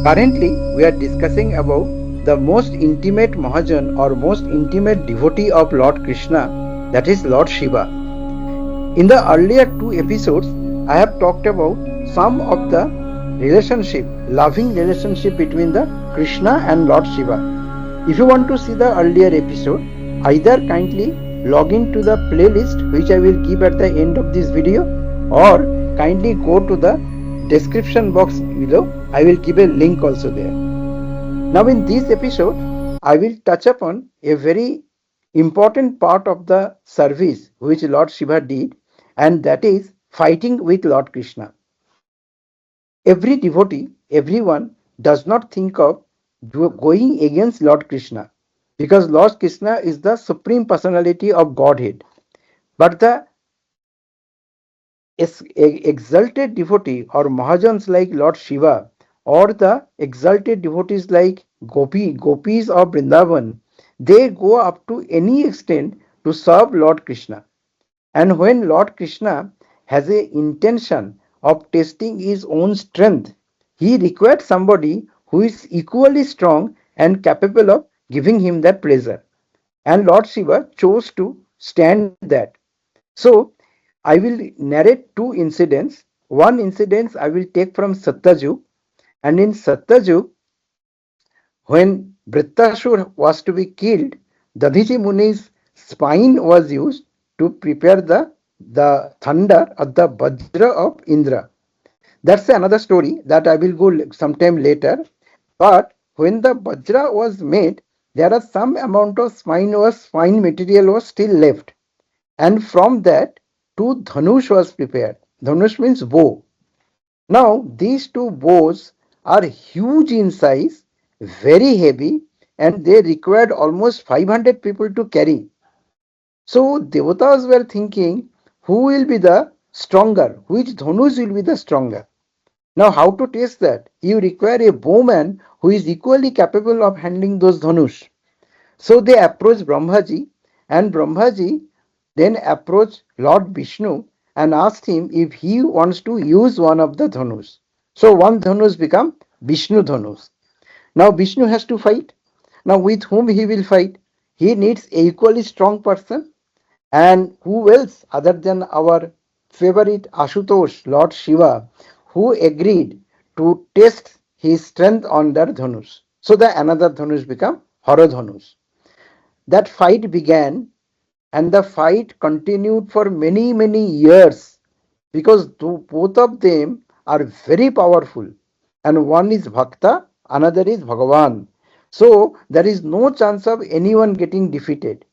Currently, we are discussing about the most intimate Mahajan or most intimate devotee of Lord Krishna, that is Lord Shiva. In the earlier two episodes, I have talked about some of the loving relationship between the Krishna and Lord Shiva. If you want to see the earlier episode, either kindly log into the playlist which I will give at the end of this video, or kindly go to the description box below. I will give a link also there. Now in this episode, I will touch upon a very important part of the service which Lord Shiva did, and that is fighting with Lord Krishna. Every devotee, everyone does not think of going against Lord Krishna, because Lord Krishna is the supreme personality of Godhead. But the exalted devotee or Mahajans like Lord Shiva, or the exalted devotees like gopis of Vrindavan, they go up to any extent to serve Lord Krishna. And when Lord Krishna has a intention of testing his own strength, he required somebody who is equally strong and capable of giving him that pleasure. And Lord Shiva chose to stand that. So I will narrate two incidents. One incident I will take from Satyajug, and in Satyajug, when Vritrashur was to be killed, Dadhiji Muni's spine was used to prepare the thunder or the Vajra of Indra. That's another story that I will go sometime later. But when the Vajra was made, there are some amount of spine material was still left. And from that, two dhanush was prepared. Dhanush means bow. Now, these two bows are huge in size, very heavy, and they required almost 500 people to carry. So, devatas were thinking, who will be the stronger? Which dhanush will be the stronger? Now, how to test that? You require a bowman who is equally capable of handling those dhanush. So, they approached Brahmaji, and Brahmaji then approached Lord Vishnu and asked him if he wants to use one of the dhanus. So one dhanus become Vishnu dhanus. Now Vishnu has to fight. Now with whom he will fight? He needs a equally strong person, and who else other than our favorite Ashutosh, Lord Shiva, who agreed to test his strength on their dhanus. So the another dhanus become Haradhanus. That fight began, and the fight continued for many years, because both of them are very powerful, and one is Bhakta, another is Bhagavan. So there is no chance of anyone getting defeated.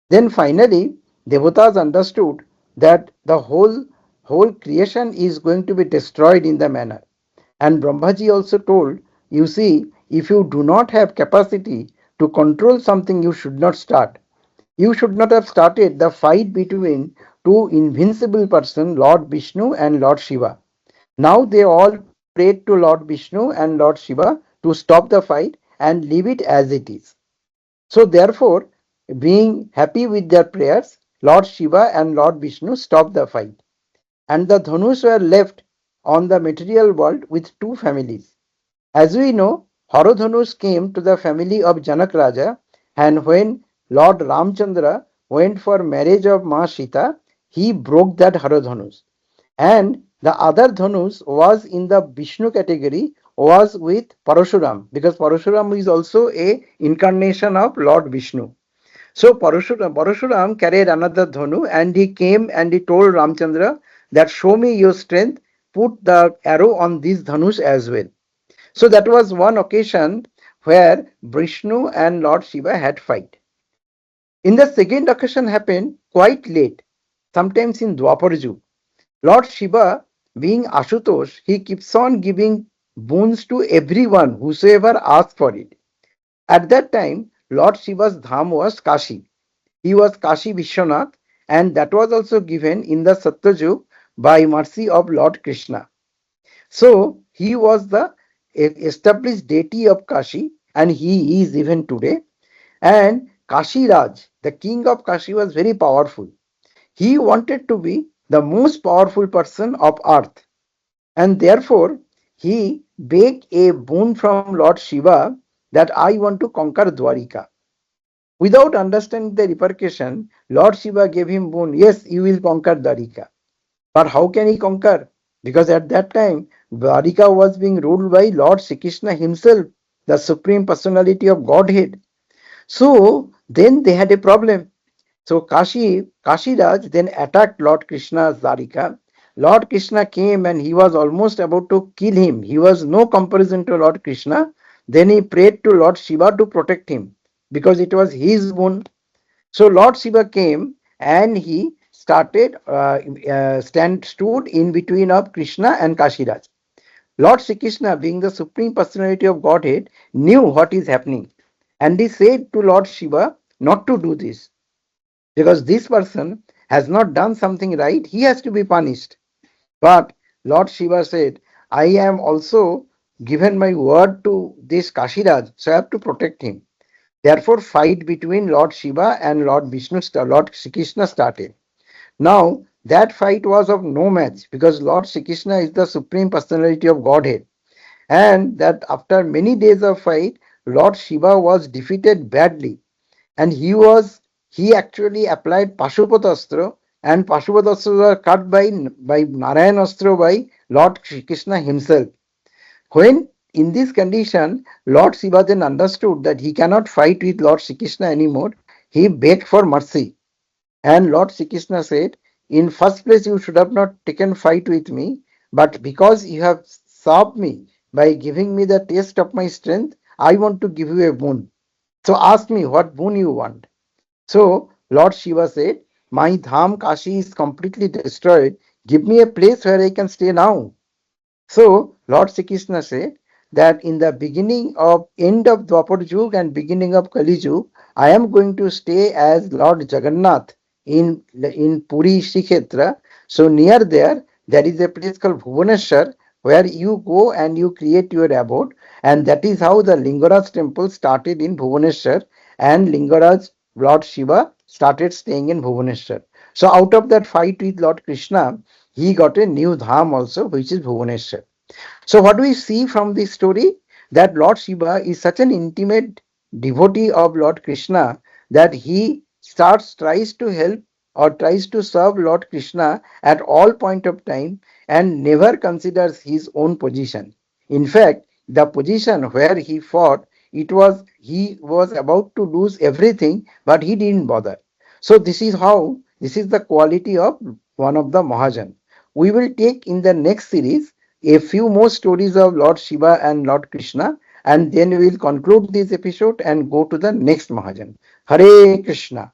Then finally, devatas understood that the whole creation is going to be destroyed in the manner. And Brahmaji also told, you see, if you do not have capacity to control something, you should not start. You should not have started the fight between two invincible persons, Lord Vishnu and Lord Shiva. Now they all prayed to Lord Vishnu and Lord Shiva to stop the fight and leave it as it is. So therefore, being happy with their prayers, Lord Shiva and Lord Vishnu stopped the fight. And the Dhanus were left on the material world with two families. As we know, Haradhanus came to the family of Janak Raja, and when Lord Ramchandra went for marriage of Ma Sita, he broke that Haradhanus. And the other Dhanus was in the Vishnu category, was with Parashuram, because Parashuram is also a incarnation of Lord Vishnu. So Parashuram carried another Dhanu, and he came and he told Ramchandra that show me your strength, put the arrow on this Dhanush as well. So that was one occasion where Vishnu and Lord Shiva had fight. In the second occasion happened quite late, sometimes in Dwapar Yug. Lord Shiva, being Ashutosh, he keeps on giving boons to everyone, whosoever asks for it. At that time, Lord Shiva's dham was Kashi. He was Kashi Vishwanath, and that was also given in the Satyajug by mercy of Lord Krishna. So he was the established deity of Kashi, and he is even today. And Kashi Raj, the king of Kashi, was very powerful. He wanted to be the most powerful person of earth, and therefore he begged a boon from Lord Shiva that I want to conquer Dwarika. Without understanding the repercussion, Lord Shiva gave him boon, yes, you will conquer Dwarika. But how can he conquer? Because at that time, Dwarika was being ruled by Lord Sri Krishna himself, the Supreme Personality of Godhead. So then they had a problem. So Kashiraj then attacked Lord Krishna's Dwarika. Lord Krishna came and he was almost about to kill him. He was no comparison to Lord Krishna. Then he prayed to Lord Shiva to protect him because it was his boon. So Lord Shiva came and he stood in between of Krishna and Kashiraj. Lord Sri Krishna, being the Supreme Personality of Godhead, knew what is happening. And he said to Lord Shiva not to do this because this person has not done something right, he has to be punished. But Lord Shiva said, I am also given my word to this Kashiraj, so I have to protect him. Therefore, fight between Lord Shiva and Lord Sri Krishna started. Now, that fight was of no match because Lord Sri Krishna is the Supreme Personality of Godhead. And that after many days of fight, Lord Shiva was defeated badly. And he actually applied Pashupatastra, and Pashupatastra were cut by Narayanastra by Lord Sri Krishna himself. When in this condition, Lord Shiva then understood that he cannot fight with Lord Sri Krishna anymore. He begged for mercy. And Lord Sri Krishna said, in first place, you should have not taken fight with me, but because you have served me by giving me the taste of my strength, I want to give you a boon. So ask me what boon you want. So Lord Shiva said, my Dham Kashi is completely destroyed. Give me a place where I can stay now. So Lord Sri Krishna said that in the beginning of end of Dwapar Yug and beginning of Kali Yug, I am going to stay as Lord Jagannath in Puri Shrikshetra. So near there is a place called Bhuvaneshwar where you go and you create your abode, and that is how the Lingaraj temple started in Bhuvaneshwar, and Lingaraj Lord Shiva started staying in Bhuvaneshwar. So out of that fight with Lord Krishna, he got a new dham also, which is Bhuvaneshwar. So what we see from this story, that Lord Shiva is such an intimate devotee of Lord Krishna that he tries to help or tries to serve Lord Krishna at all point of time and never considers his own position. In fact, the position where he fought, he was about to lose everything, but he didn't bother. So this is the quality of one of the Mahajan. We will take in the next series a few more stories of Lord Shiva and Lord Krishna, and then we will conclude this episode and go to the next Mahajan. Hare Krishna.